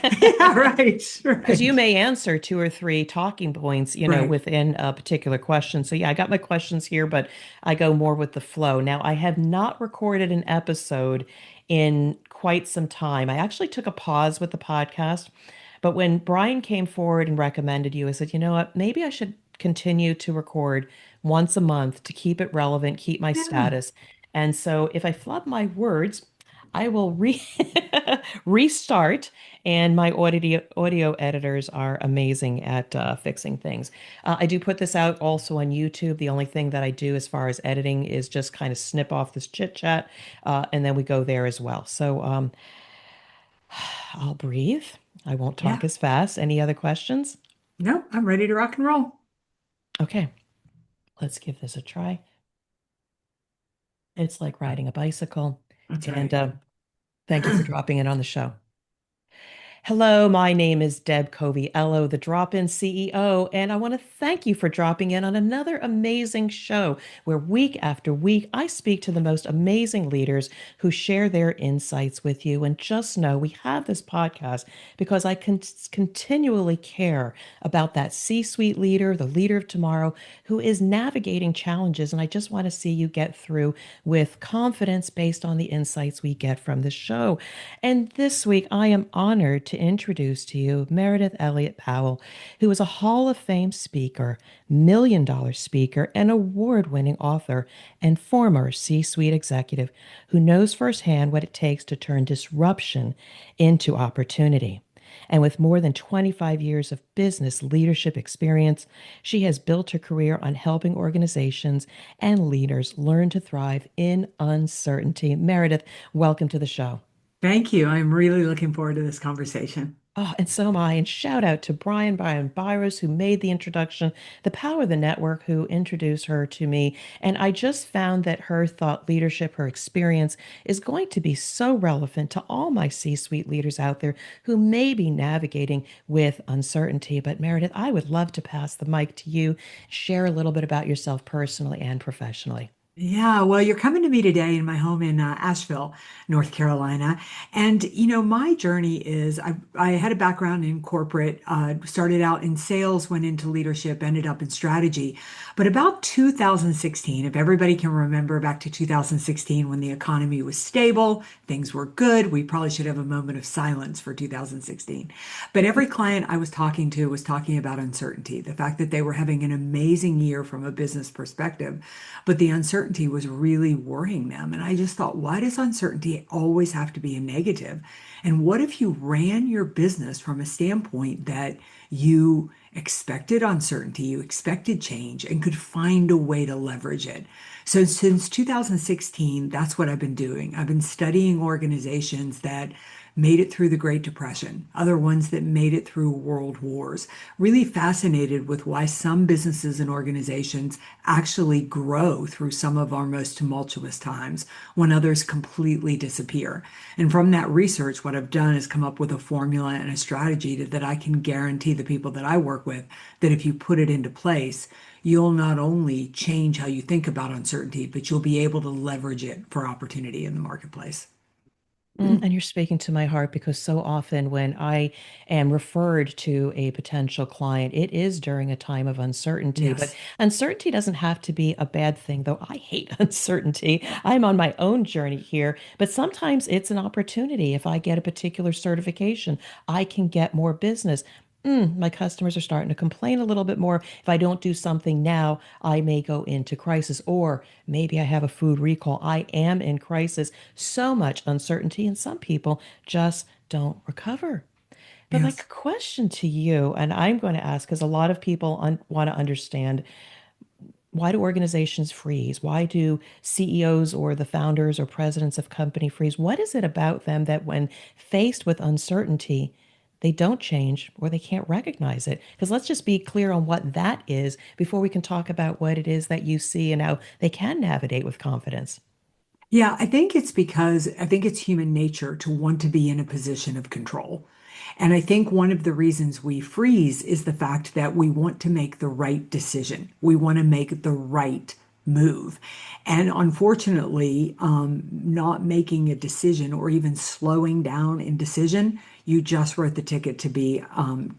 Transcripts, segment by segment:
Yeah, right, Because you right. may answer two or three talking points, Right. within a particular question. So, yeah, I got my questions here, but I go more with the flow. Now, I have not recorded an episode in quite some time. I actually took a pause with the podcast, but when Brian came forward and recommended you, I said, you know what, maybe I should continue to record once a month to keep it relevant, keep my Yeah. status. And so, if I flub my words, I will restart, and my audio editors are amazing at fixing things. I do put this out also on YouTube. The only thing that I do as far as editing is just kind of snip off this chit chat, and then we go there as well. So I'll breathe. I won't talk Yeah. as fast. Any other questions? No, I'm ready to rock and roll. Okay, let's give this a try. It's like riding a bicycle. That's And right. thank you for dropping in on the show. Hello, my name is Deb Coviello, the Drop-In CEO, and I want to thank you for dropping in on another amazing show where week after week I speak to the most amazing leaders who share their insights with you. And just know we have this podcast because I continually care about that C-suite leader, the leader of tomorrow, who is navigating challenges. And I just want to see you get through with confidence based on the insights we get from the show. And this week, I am honored to introduce to you Meridith Elliot Powell, who is a Hall of Fame speaker, $1 million speaker, and award winning author, and former C suite executive who knows firsthand what it takes to turn disruption into opportunity. And with more than 25 years of business leadership experience, she has built her career on helping organizations and leaders learn to thrive in uncertainty. Meredith, welcome to the show. Thank you. I'm really looking forward to this conversation. Oh, and so am I. And shout out to Brian Byros, who made the introduction, the power of the network, who introduced her to me. And I just found that her thought leadership, her experience is going to be so relevant to all my C-suite leaders out there who may be navigating with uncertainty. But Meredith, I would love to pass the mic to you, share a little bit about yourself personally and professionally. Yeah, well, you're coming to me today in my home in Asheville, North Carolina. And, my journey is I had a background in corporate, started out in sales, went into leadership, ended up in strategy. But about 2016, if everybody can remember back to 2016 when the economy was stable, things were good, we probably should have a moment of silence for 2016. But every client I was talking to was talking about uncertainty, the fact that they were having an amazing year from a business perspective, but the uncertainty was really worrying them. And I just thought, why does uncertainty always have to be a negative? And what if you ran your business from a standpoint that you expected uncertainty, you expected change, and could find a way to leverage it? So since 2016, that's what I've been doing. I've been studying organizations that made it through the Great Depression, other ones that made it through world wars. Really fascinated with why some businesses and organizations actually grow through some of our most tumultuous times when others completely disappear. And from that research, what I've done is come up with a formula and a strategy that I can guarantee the people that I work with that if you put it into place, you'll not only change how you think about uncertainty, but you'll be able to leverage it for opportunity in the marketplace. And you're speaking to my heart because so often when I am referred to a potential client, it is during a time of uncertainty. But Yes. uncertainty doesn't have to be a bad thing, though I hate uncertainty. I'm on my own journey here, but sometimes it's an opportunity. If I get a particular certification, I can get more business. My customers are starting to complain a little bit more. If I don't do something now, I may go into crisis, or maybe I have a food recall. I am in crisis. So much uncertainty, and some people just don't recover. But my Yes. question to you, and I'm going to ask, because a lot of people want to understand, why do organizations freeze? Why do CEOs or the founders or presidents of company freeze? What is it about them that when faced with uncertainty, they don't change or they can't recognize it? Because let's just be clear on what that is before we can talk about what it is that you see and how they can navigate with confidence. Yeah, I think it's because I think it's human nature to want to be in a position of control. And I think one of the reasons we freeze is the fact that we want to make the right decision. We want to make the right move. And unfortunately, not making a decision or even slowing down in decision, you just wrote the ticket to be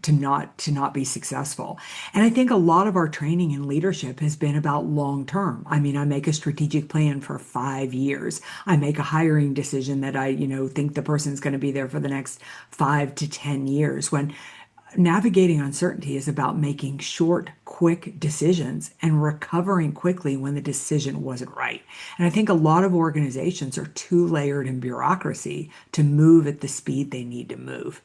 to not be successful. And I think a lot of our training in leadership has been about long term. I mean, I make a strategic plan for 5 years. I make a hiring decision that I think the person's going to be there for the next 5 to 10 years. When navigating uncertainty is about making short, quick decisions and recovering quickly when the decision wasn't right. And I think a lot of organizations are too layered in bureaucracy to move at the speed they need to move.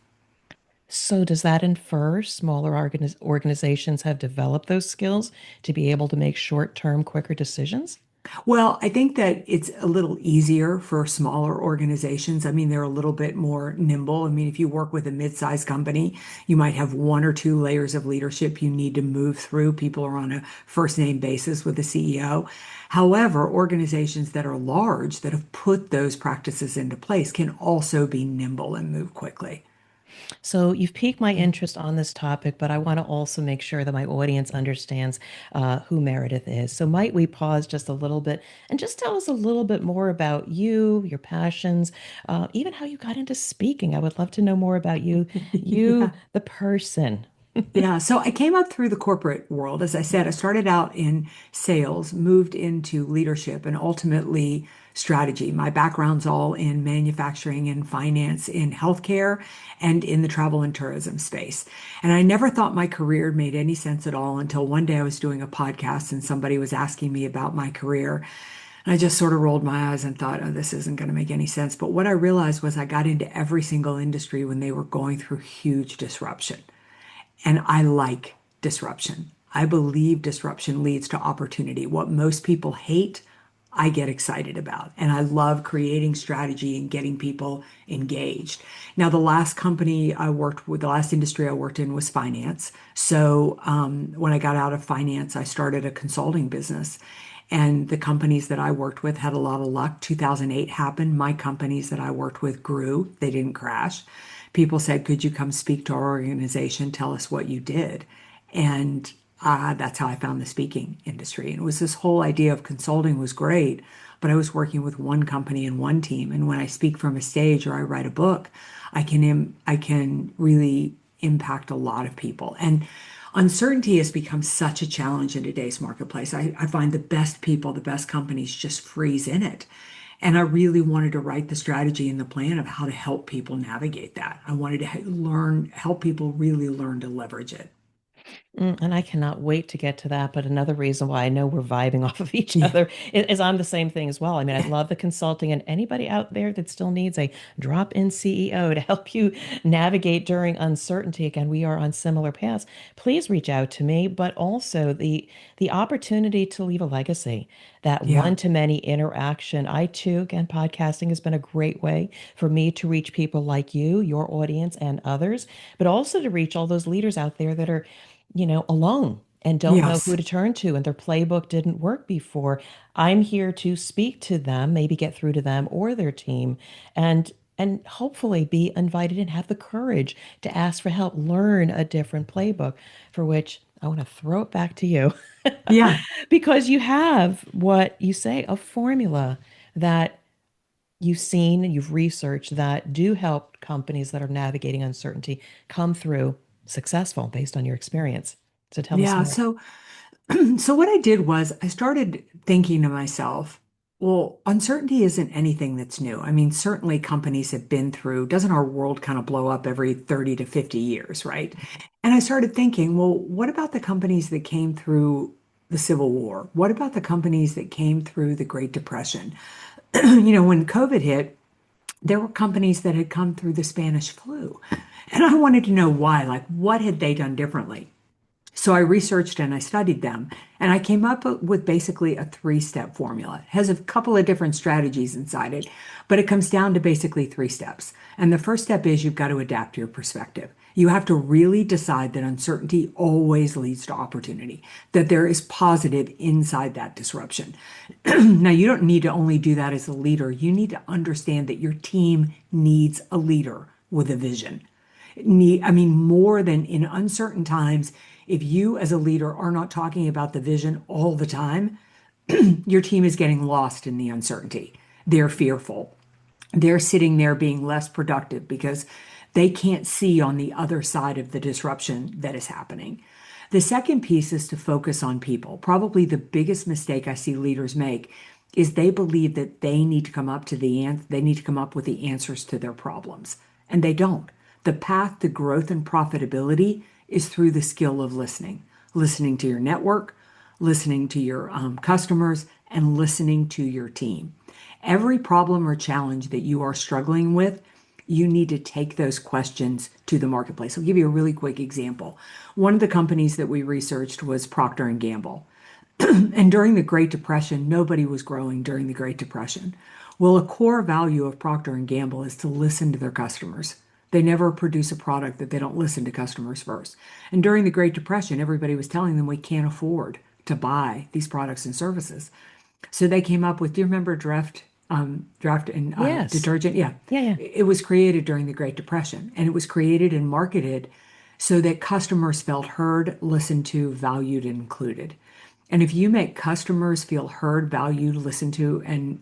So does that infer smaller organizations have developed those skills to be able to make short-term, quicker decisions? Well, I think that it's a little easier for smaller organizations. I mean, they're a little bit more nimble. I mean, if you work with a mid-sized company, you might have one or two layers of leadership you need to move through. People are on a first name basis with the CEO. However, organizations that are large that have put those practices into place can also be nimble and move quickly. So you've piqued my interest on this topic, but I want to also make sure that my audience understands who Meredith is. So might we pause just a little bit and just tell us a little bit more about you, your passions, even how you got into speaking? I would love to know more about you, Yeah. the person. Yeah, so I came up through the corporate world. As I said, I started out in sales, moved into leadership, and ultimately strategy. My background's all in manufacturing and finance, in healthcare, and in the travel and tourism space. And I never thought my career made any sense at all until one day I was doing a podcast and somebody was asking me about my career. And I just sort of rolled my eyes and thought, oh, this isn't going to make any sense. But what I realized was I got into every single industry when they were going through huge disruption. And I like disruption. I believe disruption leads to opportunity. What most people hate, I get excited about. And I love creating strategy and getting people engaged. Now, the last company I worked with, the last industry I worked in was finance. So when I got out of finance, I started a consulting business. And the companies that I worked with had a lot of luck. 2008 happened. My companies that I worked with grew, they didn't crash. People said, could you come speak to our organization? Tell us what you did. And that's how I found the speaking industry. And it was this whole idea of consulting was great, but I was working with one company and one team. And when I speak from a stage or I write a book, I can really impact a lot of people. And uncertainty has become such a challenge in today's marketplace. I find the best people, the best companies just freeze in it. And I really wanted to write the strategy and the plan of how to help people navigate that. I wanted to help people really learn to leverage it. And I cannot wait to get to that. But another reason why I know we're vibing off of each Yeah. other is I'm the same thing as well. I mean, I love the consulting, and anybody out there that still needs a drop-in CEO to help you navigate during uncertainty. Again, we are on similar paths. Please reach out to me, but also the opportunity to leave a legacy, that Yeah. one-to-many interaction. I too, again, podcasting has been a great way for me to reach people like you, your audience, and others, but also to reach all those leaders out there that are alone and don't know who Yes. to turn to and their playbook didn't work before. I'm here to speak to them, maybe get through to them or their team and hopefully be invited and have the courage to ask for help, learn a different playbook for which I want to throw it back to you Yeah. because you have what you say, a formula that you've seen and you've researched that do help companies that are navigating uncertainty come through successful based on your experience. So tell us Yeah. more. So what I did was I started thinking to myself, well, uncertainty isn't anything that's new. I mean, certainly companies have been through, doesn't our world kind of blow up every 30 to 50 years, right? And I started thinking, well, what about the companies that came through the Civil War? What about the companies that came through the Great Depression? When COVID hit, there were companies that had come through the Spanish flu. And I wanted to know why, like what had they done differently? So I researched and I studied them, and I came up with basically a three-step formula. It has a couple of different strategies inside it, but it comes down to basically three steps. And the first step is you've got to adapt your perspective. You have to really decide that uncertainty always leads to opportunity, that there is positive inside that disruption. Now, you don't need to only do that as a leader. You need to understand that your team needs a leader with a vision. I mean, more than in uncertain times, if you as a leader are not talking about the vision all the time, Your team is getting lost in the uncertainty. They're fearful. They're sitting there being less productive because they can't see on the other side of the disruption that is happening. The second piece is to focus on people. Probably the biggest mistake I see leaders make is they believe that they need to come up to they need to come up with the answers to their problems, and they don't. The path to growth and profitability is through the skill of listening, listening to your network, listening to your customers, and listening to your team. Every problem or challenge that you are struggling with, you need to take those questions to the marketplace. I'll give you a really quick example. One of the companies that we researched was Procter and Gamble. And during the Great Depression, nobody was growing during the Great Depression. Well, a core value of Procter and Gamble is to listen to their customers. They never produce a product that they don't listen to customers first. And during the Great Depression, everybody was telling them we can't afford to buy these products and services. So they came up with, do you remember Draft and Yes. detergent? Yeah. Yeah, yeah. It was created during the Great Depression, and it was created and marketed so that customers felt heard, listened to, valued, and included. And if you make customers feel heard, valued, listened to, and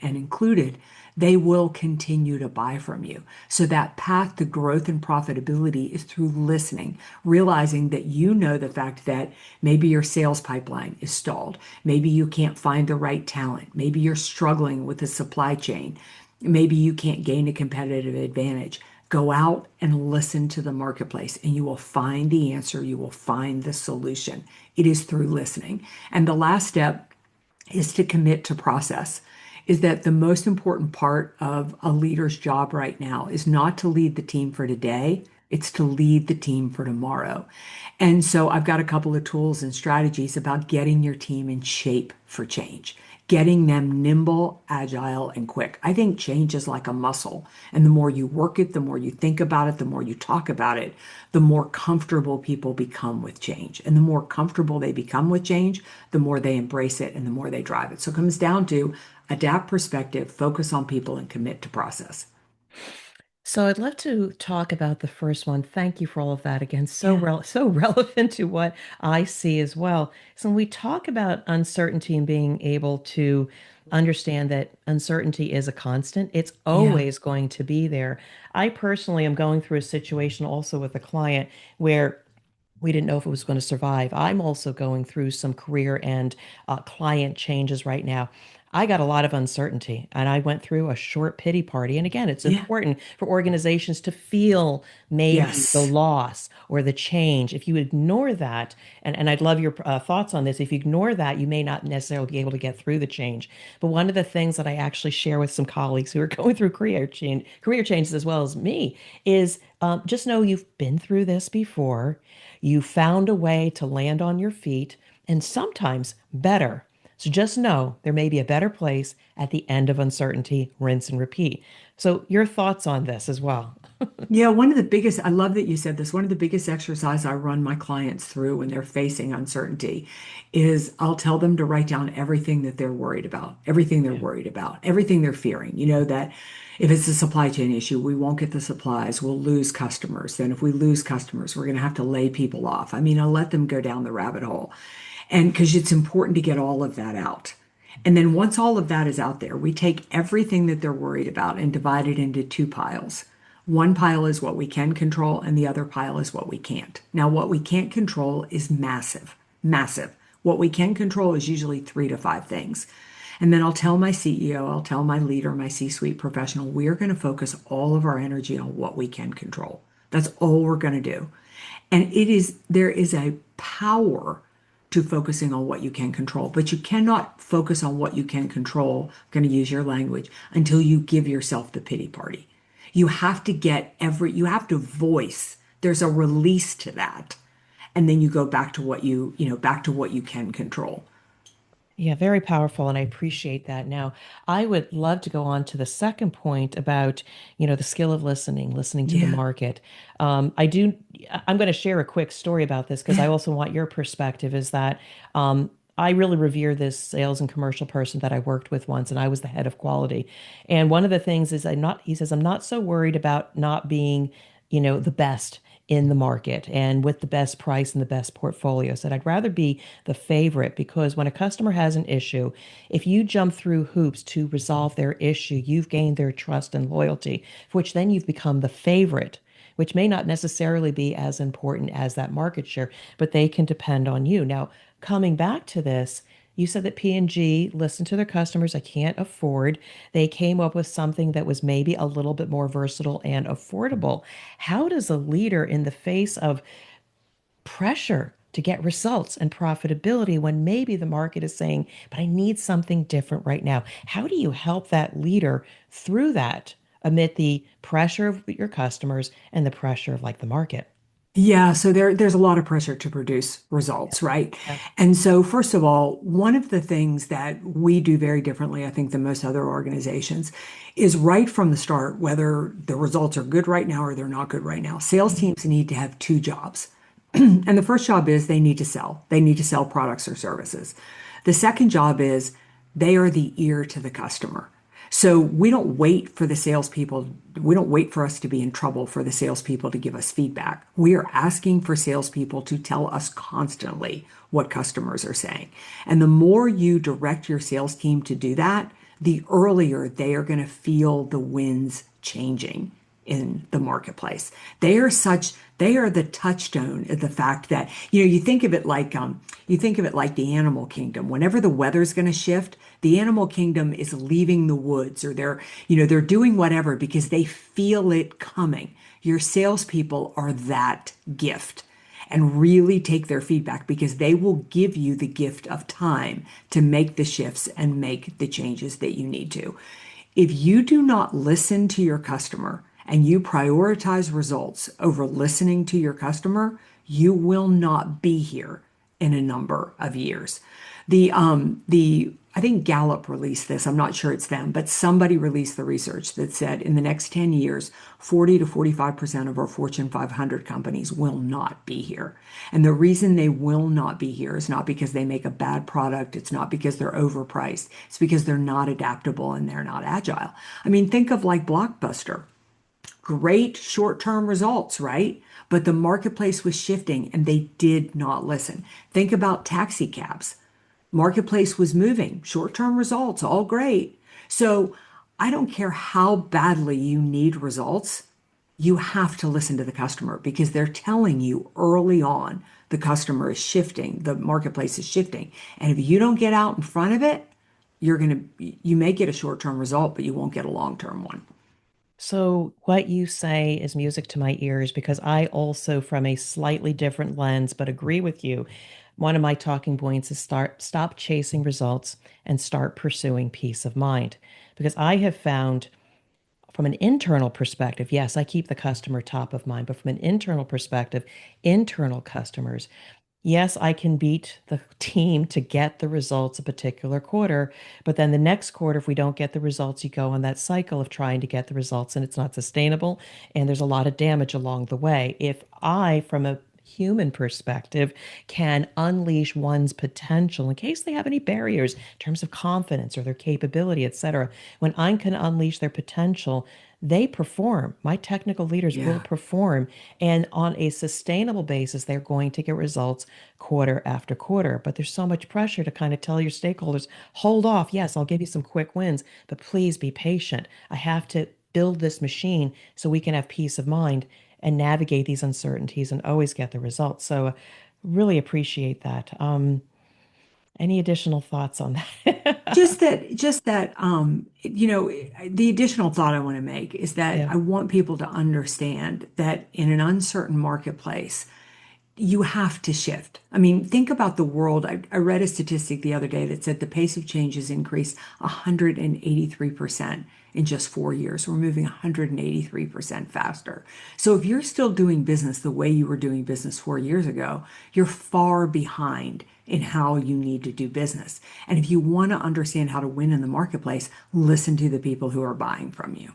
included, they will continue to buy from you. So that path to growth and profitability is through listening, realizing that you know the fact that maybe your sales pipeline is stalled. Maybe you can't find the right talent. Maybe you're struggling with the supply chain. Maybe you can't gain a competitive advantage. Go out and listen to the marketplace, and you will find the answer. You will find the solution. It is through listening. And the last step is to commit to process. Is that the most important part of a leader's job right now is not to lead the team for today, it's to lead the team for tomorrow. And so I've got a couple of tools and strategies about getting your team in shape for change, getting them nimble, agile, and quick. I think change is like a muscle. And the more you work it, the more you think about it, the more you talk about it, the more comfortable people become with change. And the more comfortable they become with change, the more they embrace it and the more they drive it. So it comes down to adapt perspective, focus on people, and commit to process. So I'd love to talk about the first one. Thank you for all of that. Again, Yeah. so relevant to what I see as well. So when we talk about uncertainty and being able to understand that uncertainty is a constant, it's Yeah. always going to be there. I personally am going through a situation also with a client where we didn't know if it was going to survive. I'm also going through some career and client changes right now. I got a lot of uncertainty and I went through a short pity party. And again, it's Yeah. important for organizations to feel maybe the Yes. loss or the change. If you ignore that, and I'd love your thoughts on this, if you ignore that, you may not necessarily be able to get through the change. But one of the things that I actually share with some colleagues who are going through career changes as well as me, is just know you've been through this before. You found a way to land on your feet, and sometimes better. So just know there may be a better place at the end of uncertainty, rinse and repeat. So, your thoughts on this as well? Yeah, one of the biggest, I love that you said this. One of the biggest exercise I run my clients through when they're facing uncertainty is I'll tell them to write down everything that they're worried about, everything they're Yeah. worried about, everything they're fearing. You know, that if it's a supply chain issue, we won't get the supplies, we'll lose customers. Then if we lose customers, we're going to have to lay people off. I mean, I'll let them go down the rabbit hole. And because it's important to get all of that out. And then once all of that is out there, we take everything that they're worried about and divide it into two piles. One pile is what we can control, and the other pile is what we can't. Now, what we can't control is massive, massive. What we can control is usually three to five things. And then I'll tell my CEO, I'll tell my leader, my C-suite professional, we're going to focus all of our energy on what we can control. That's all we're going to do. And there is a power to focusing on what you can control, but you cannot focus on what you can control, I'm going to use your language, until you give yourself the pity party. You have to you have to voice, there's a release to that. And then you go back to back to what you can control. Yeah, very powerful, and I appreciate that. Now, I would love to go on to the second point about, the skill of listening, listening to the Yeah, market. I'm going to share a quick story about this because I yeah, also want your perspective. Is that I really revere this sales and commercial person that I worked with once, and I was the head of quality. And one of the things is he says, I'm not so worried about not being, the best in the market and with the best price and the best portfolio. Said I'd rather be the favorite because when a customer has an issue, if you jump through hoops to resolve their issue, you've gained their trust and loyalty, for which then you've become the favorite, which may not necessarily be as important as that market share, but they can depend on you. Now, coming back to this, you said that P&G listened to their customers. I can't afford. They came up with something that was maybe a little bit more versatile and affordable. How does a leader, in the face of pressure to get results and profitability when maybe the market is saying, but I need something different right now? How do you help that leader through that amid the pressure of your customers and the pressure of like the market? Yeah, so there's a lot of pressure to produce results, right? Yeah. And so first of all, one of the things that we do very differently, I think, than most other organizations is right from the start, whether the results are good right now or they're not good right now. Sales Mhm. teams need to have two jobs. And the first job is they need to sell. They need to sell products or services. The second job is they are the ear to the customer. So we don't wait for the salespeople. We don't wait for us to be in trouble for the salespeople to give us feedback. We are asking for salespeople to tell us constantly what customers are saying. And the more you direct your sales team to do that, the earlier they are going to feel the winds changing in the marketplace. They are the touchstone of the fact that, you think of it like the animal kingdom. Whenever the weather's going to shift, the animal kingdom is leaving the woods, or they're doing whatever because they feel it coming. Your salespeople are that gift, and really take their feedback because they will give you the gift of time to make the shifts and make the changes that you need to. If you do not listen to your customer and you prioritize results over listening to your customer, you will not be here in a number of years. I think Gallup released this. I'm not sure it's them, but somebody released the research that said in the next 10 years, 40 to 45% of our Fortune 500 companies will not be here. And the reason they will not be here is not because they make a bad product. It's not because they're overpriced. It's because they're not adaptable and they're not agile. I mean, think of like Blockbuster. Great short-term results, right? But the marketplace was shifting and they did not listen. Think about taxi cabs. Marketplace was moving, short-term results, all great. So I don't care how badly you need results, you have to listen to the customer because they're telling you early on the customer is shifting, the marketplace is shifting. And if you don't get out in front of it, you may get a short-term result, but you won't get a long-term one. So, what you say is music to my ears because I also, from a slightly different lens, but agree with you. One of my talking points is stop chasing results and start pursuing peace of mind. Because I have found from an internal perspective, yes, I keep the customer top of mind, but from an internal perspective, internal customers, yes, I can beat the team to get the results a particular quarter, but then the next quarter, if we don't get the results, you go on that cycle of trying to get the results and it's not sustainable. And there's a lot of damage along the way. If I, from a human perspective, can unleash one's potential in case they have any barriers in terms of confidence or their capability, etc. When I can unleash their potential, they perform. My technical leaders will Yeah. perform. And on a sustainable basis, they're going to get results quarter after quarter. But there's so much pressure to kind of tell your stakeholders, hold off. Yes, I'll give you some quick wins, but please be patient. I have to build this machine so we can have peace of mind and navigate these uncertainties and always get the results. So, really appreciate that. Any additional thoughts on that? The additional thought I want to make is that Yeah. I want people to understand that in an uncertain marketplace, you have to shift. I mean, think about the world. I read a statistic the other day that said the pace of change has increased 183% in just 4 years. We're moving 183% faster. So if you're still doing business the way you were doing business 4 years ago, you're far behind in how you need to do business. And if you want to understand how to win in the marketplace, listen to the people who are buying from you.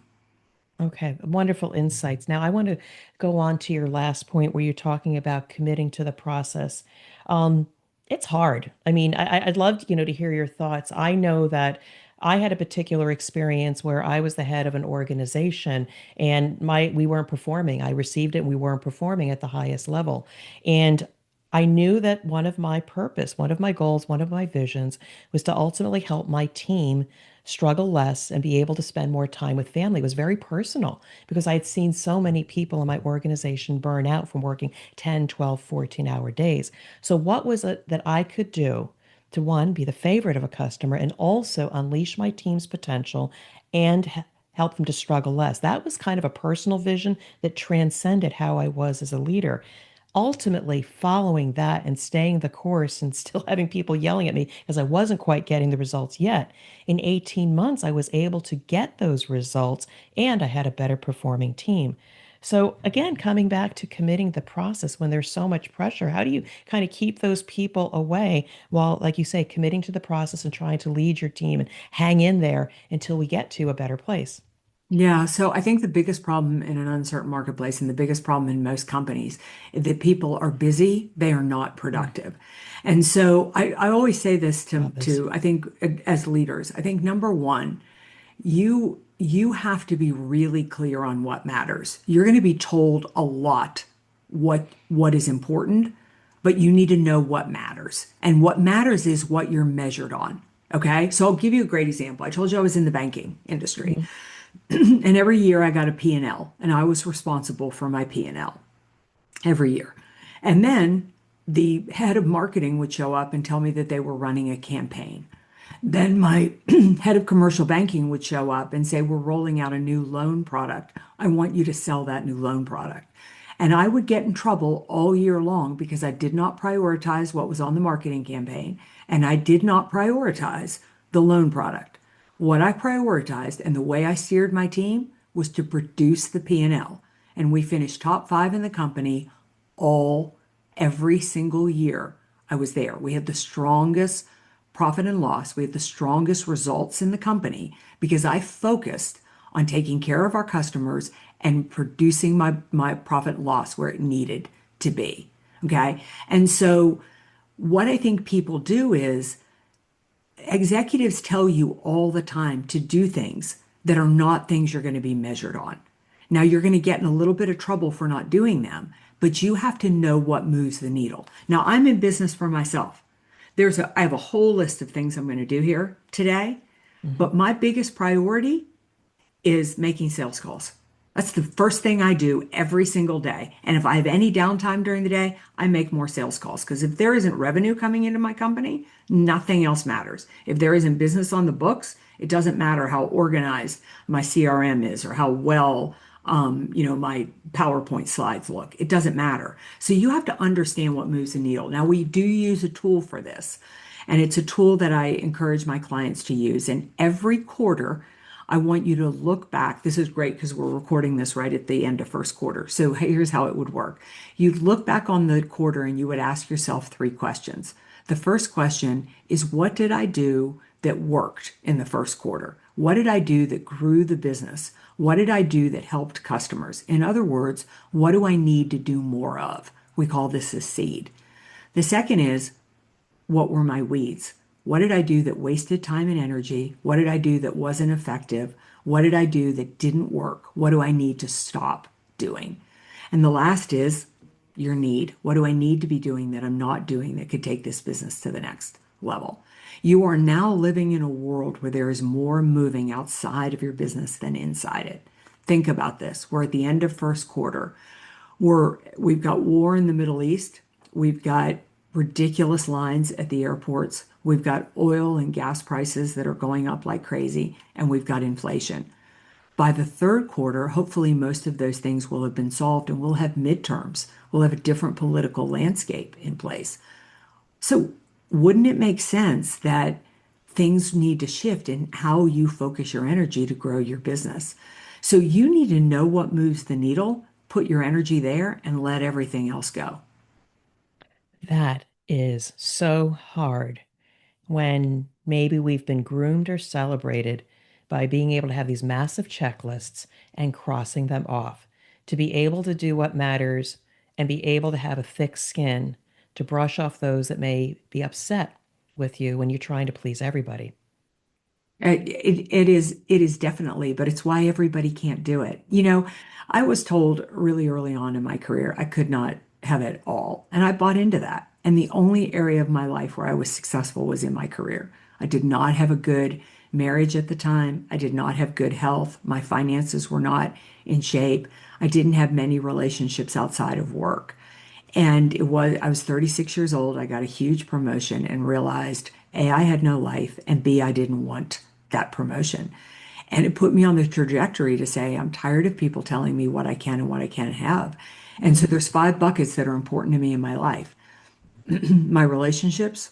Okay, wonderful insights. Now, I want to go on to your last point where you're talking about committing to the process. Um, it's hard. I mean, I'd love, to hear your thoughts. I know that I had a particular experience where I was the head of an organization and my we weren't performing. I received it and we weren't performing at the highest level. And I knew that one of my purpose, one of my goals, one of my visions was to ultimately help my team struggle less and be able to spend more time with family. It was very personal because I had seen so many people in my organization burn out from working 10, 12, 14-hour days. So what was it that I could do to one, be the favorite of a customer and also unleash my team's potential and help them to struggle less? That was kind of a personal vision that transcended how I was as a leader. Ultimately, following that and staying the course and still having people yelling at me because I wasn't quite getting the results yet, in 18 months, I was able to get those results and I had a better performing team. So, again, coming back to committing the process when there's so much pressure, how do you kind of keep those people away while, like you say, committing to the process and trying to lead your team and hang in there until we get to a better place? Yeah, so I think the biggest problem in an uncertain marketplace and the biggest problem in most companies is that people are busy, they are not Mm, productive. And so I always say this love this. to I think as leaders, I think number one, you have to be really clear on what matters. You're going to be told a lot what is important, but you need to know what matters. And what matters is what you're measured on. Okay? So I'll give you a great example. I told you I was in the banking industry. Mhm. And every year I got a P&L, and I was responsible for my P&L every year. And then the head of marketing would show up and tell me that they were running a campaign. Then my head of commercial banking would show up and say, we're rolling out a new loan product. I want you to sell that new loan product. And I would get in trouble all year long because I did not prioritize what was on the marketing campaign and I did not prioritize the loan product. What I prioritized and the way I steered my team was to produce the P&L. And we finished top five in the company all every single year I was there. We had the strongest profit and loss. We had the strongest results in the company because I focused on taking care of our customers and producing my profit and loss where it needed to be. Okay. And so what I think people do is executives tell you all the time to do things that are not things you're going to be measured on. Now, you're going to get in a little bit of trouble for not doing them, but you have to know what moves the needle. Now, I'm in business for myself. I have a whole list of things I'm going to do here today, Mhm. but my biggest priority is making sales calls. That's the first thing I do every single day. And if I have any downtime during the day, I make more sales calls because if there isn't revenue coming into my company, nothing else matters. If there isn't business on the books, it doesn't matter how organized my CRM is or how well my PowerPoint slides look. It doesn't matter. So you have to understand what moves the needle. Now, we do use a tool for this, and it's a tool that I encourage my clients to use. And every quarter, I want you to look back. This is great because we're recording this right at the end of first quarter. So here's how it would work. You'd look back on the quarter and you would ask yourself three questions. The first question is, what did I do that worked in the first quarter? What did I do that grew the business? What did I do that helped customers? In other words, what do I need to do more of? We call this a seed. The second is, what were my weeds? What did I do that wasted time and energy? What did I do that wasn't effective? What did I do that didn't work? What do I need to stop doing? And the last is your need. What do I need to be doing that I'm not doing that could take this business to the next level? You are now living in a world where there is more moving outside of your business than inside it. Think about this. We're at the end of first quarter. We've got war in the Middle East. We've got ridiculous lines at the airports. We've got oil and gas prices that are going up like crazy, and we've got inflation. By the third quarter, hopefully most of those things will have been solved and we'll have midterms. We'll have a different political landscape in place. So, wouldn't it make sense that things need to shift in how you focus your energy to grow your business? So, you need to know what moves the needle, put your energy there, and let everything else go. That is so hard when maybe we've been groomed or celebrated by being able to have these massive checklists and crossing them off, to be able to do what matters and be able to have a thick skin to brush off those that may be upset with you when you're trying to please everybody. It is definitely, but it's why everybody can't do it. I was told really early on in my career I could not have it all, and I bought into that. And the only area of my life where I was successful was in my career. I did not have a good marriage at the time. I did not have good health. My finances were not in shape. I didn't have many relationships outside of work. And I was 36 years old. I got a huge promotion and realized A, I had no life, and B, I didn't want that promotion. And it put me on the trajectory to say, I'm tired of people telling me what I can and what I can't have. And so Mhm. there's 5 buckets that are important to me in my life: my relationships,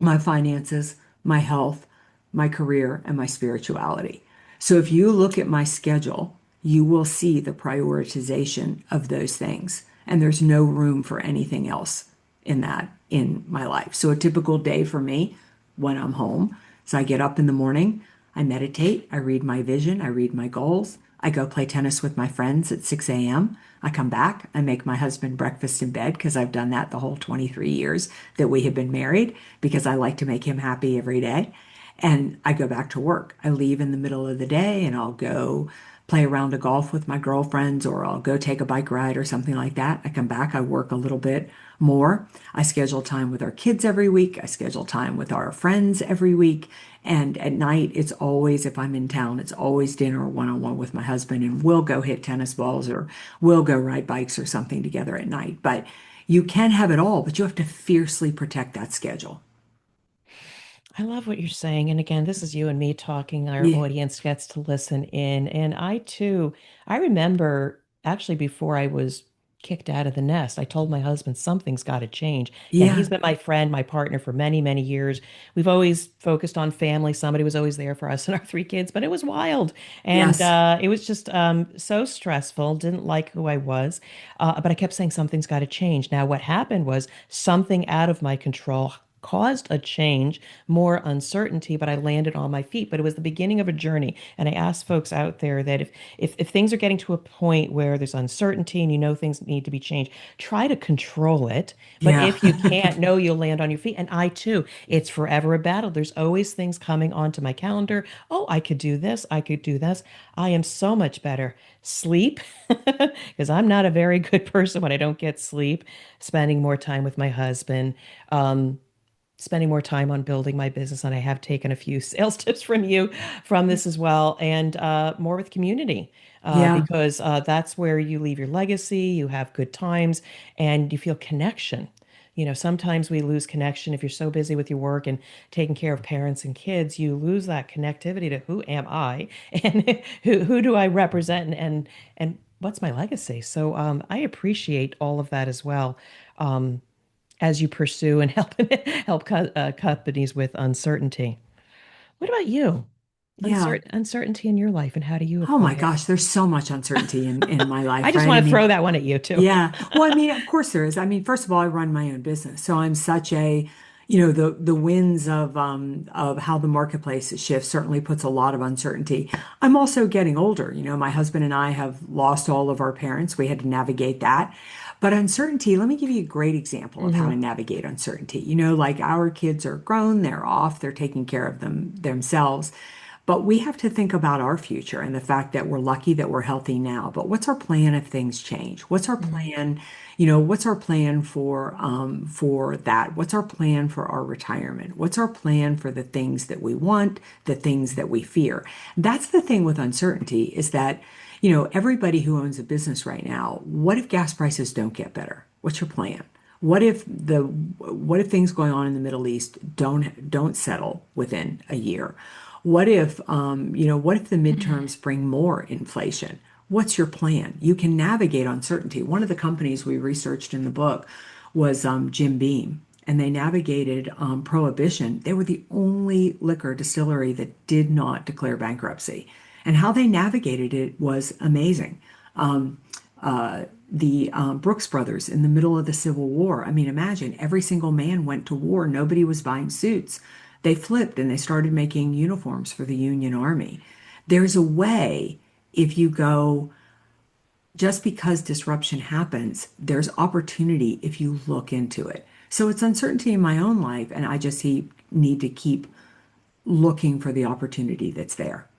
my finances, my health, my career, and my spirituality. So if you look at my schedule, you will see the prioritization of those things. And there's no room for anything else in that in my life. So a typical day for me when I'm home, so I get up in the morning, I meditate, I read my vision, I read my goals, I go play tennis with my friends at 6 a.m. I come back, I make my husband breakfast in bed because I've done that the whole 23 years that we have been married because I like to make him happy every day. And I go back to work. I leave in the middle of the day and I'll go play a round of golf with my girlfriends, or I'll go take a bike ride or something like that. I come back, I work a little bit more. I schedule time with our kids every week. I schedule time with our friends every week. And at night, it's always, if I'm in town, it's always dinner one-on-one with my husband, and we'll go hit tennis balls or we'll go ride bikes or something together at night. But you can have it all, but you have to fiercely protect that schedule. I love what you're saying. And again, this is you and me talking. Our Yeah. audience gets to listen in. And I too, I remember actually before I was kicked out of the nest, I told my husband something's got to change. Again, Yeah. he's been my friend, my partner for many, many years. We've always focused on family. Somebody was always there for us and our 3 kids, but it was wild. And Yes. it was just so stressful. Didn't like who I was. But I kept saying something's got to change. Now, what happened was something out of my control caused a change, more uncertainty, but I landed on my feet. But it was the beginning of a journey. And I asked folks out there that if things are getting to a point where there's uncertainty and you know things need to be changed, try to control it. But Yeah. if you can't, know you'll land on your feet. And I too, it's forever a battle. There's always things coming onto my calendar. Oh, I could do this. I could do this. I am so much better. Sleep, because I'm not a very good person when I don't get sleep. Spending more time with my husband. Um, Spending more time on building my business. And I have taken a few sales tips from you from this as well, and more with community, Yeah. because that's where you leave your legacy, you have good times, and you feel connection. Sometimes we lose connection if you're so busy with your work and taking care of parents and kids, you lose that connectivity to who am I and who do I represent, and what's my legacy. So I appreciate all of that as well. As you pursue and help companies with uncertainty. What about you? Yeah. Uncertainty in your life, and how do you Oh my apply it? gosh, there's so much uncertainty in my I life, just right? I want to mean, throw that one at you too. yeah. Well, I mean, of course there is. I mean, first of all, I run my own business. So I'm such a, the winds of how the marketplace shifts certainly puts a lot of uncertainty. I'm also getting older. My husband and I have lost all of our parents. We had to navigate that. But uncertainty, let me give you a great example of how to Hmm. navigate uncertainty. Like our kids are grown, they're off, they're taking care of themselves. But we have to think about our future and the fact that we're lucky that we're healthy now. But what's our plan if things change? What's our Hmm. plan? What's our plan for that? What's our plan for our retirement? What's our plan for the things that we want, the things that we fear? That's the thing with uncertainty is that, everybody who owns a business right now, what if gas prices don't get better? What's your plan? What if things going on in the Middle East don't settle within a year? What if the midterms bring more inflation? What's your plan? You can navigate uncertainty. One of the companies we researched in the book was Jim Beam, and they navigated prohibition. They were the only liquor distillery that did not declare bankruptcy, and how they navigated it was amazing. The Brooks brothers in the middle of the Civil War. I mean, imagine every single man went to war. Nobody was buying suits. They flipped and they started making uniforms for the Union Army. There's a way if you go, just because disruption happens, there's opportunity if you look into it. So it's uncertainty in my own life, and I just need to keep looking for the opportunity that's there.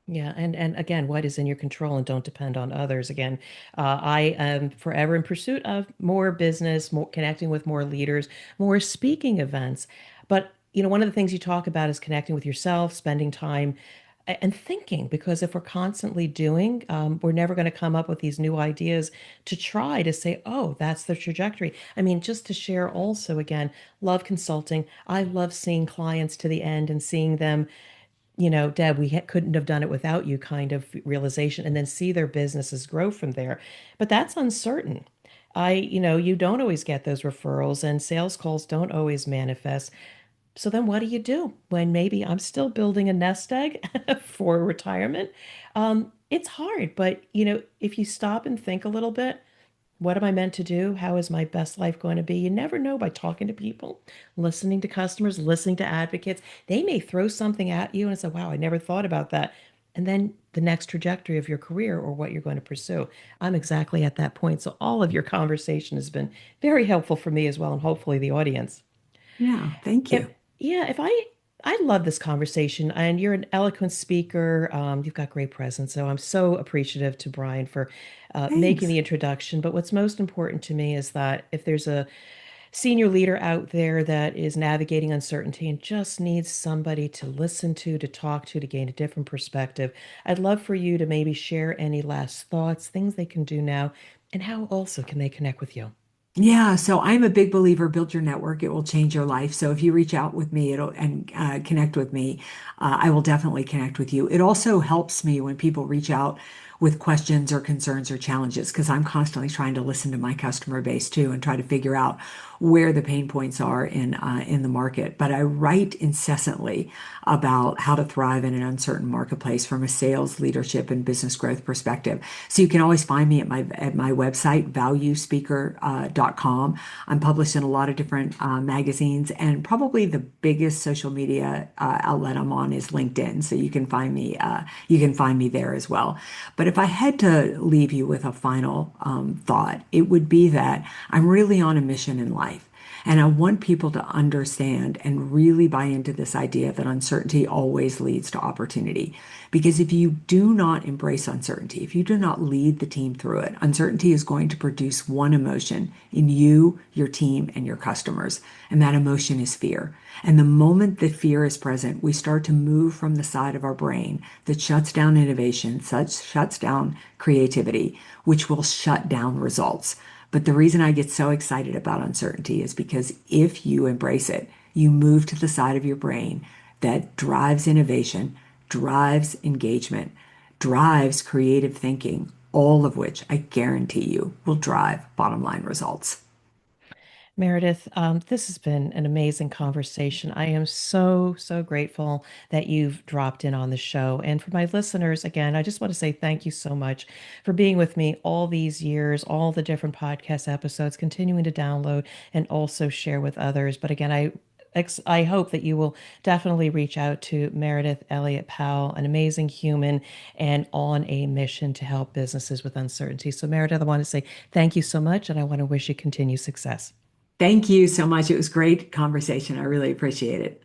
Yeah, and again, what is in your control and don't depend on others. Again, I am forever in pursuit of more business, more connecting with more leaders, more speaking events. But one of the things you talk about is connecting with yourself, spending time and thinking, because if we're constantly doing, we're never going to come up with these new ideas to try to say, oh, that's the trajectory. I mean, just to share also, again, love consulting. I love seeing clients to the end and seeing them, Deb, we couldn't have done it without you kind of realization, and then see their businesses grow from there. But that's uncertain. You don't always get those referrals, and sales calls don't always manifest. So then what do you do when maybe I'm still building a nest egg for retirement? It's hard, but if you stop and think a little bit, what am I meant to do? How is my best life going to be? You never know by talking to people, listening to customers, listening to advocates. They may throw something at you and say, wow, I never thought about that. And then the next trajectory of your career or what you're going to pursue. I'm exactly at that point. So all of your conversation has been very helpful for me as well, and hopefully the audience. Yeah, thank If you. yeah, if I love this conversation, and you're an eloquent speaker. You've got great presence, so I'm so appreciative to Brian for making Thanks. the introduction. But what's most important to me is that if there's a senior leader out there that is navigating uncertainty and just needs somebody to listen to talk to gain a different perspective, I'd love for you to maybe share any last thoughts, things they can do now, and how also can they connect with you. Yeah, so I'm a big believer, build your network, it will change your life. So if you reach out with me, it'll and connect with me, I will definitely connect with you. It also helps me when people reach out with questions or concerns or challenges because I'm constantly trying to listen to my customer base too and try to figure out where the pain points are in the market. But I write incessantly about how to thrive in an uncertain marketplace from a sales, leadership, and business growth perspective. So you can always find me at my website, valuespeaker.com. I'm published in a lot of different magazines, and probably the biggest social media outlet I'm on is LinkedIn. So you can find me there as well. But if I had to leave you with a final thought, it would be that I'm really on a mission in life. And I want people to understand and really buy into this idea that uncertainty always leads to opportunity. Because if you do not embrace uncertainty, if you do not lead the team through it, uncertainty is going to produce one emotion in you, your team, and your customers. And that emotion is fear. And the moment that fear is present, we start to move from the side of our brain that shuts down innovation, shuts down creativity, which will shut down results. But the reason I get so excited about uncertainty is because if you embrace it, you move to the side of your brain that drives innovation, drives engagement, drives creative thinking, all of which I guarantee you will drive bottom line results. Meredith, this has been an amazing conversation. I am so, so grateful that you've dropped in on the show. And for my listeners, again, I just want to say thank you so much for being with me all these years, all the different podcast episodes, continuing to download and also share with others. But again, I hope that you will definitely reach out to Meridith Elliot Powell, an amazing human and on a mission to help businesses with uncertainty. So, Meredith, I want to say thank you so much, and I want to wish you continued success. Thank you so much. It was great conversation. I really appreciate it.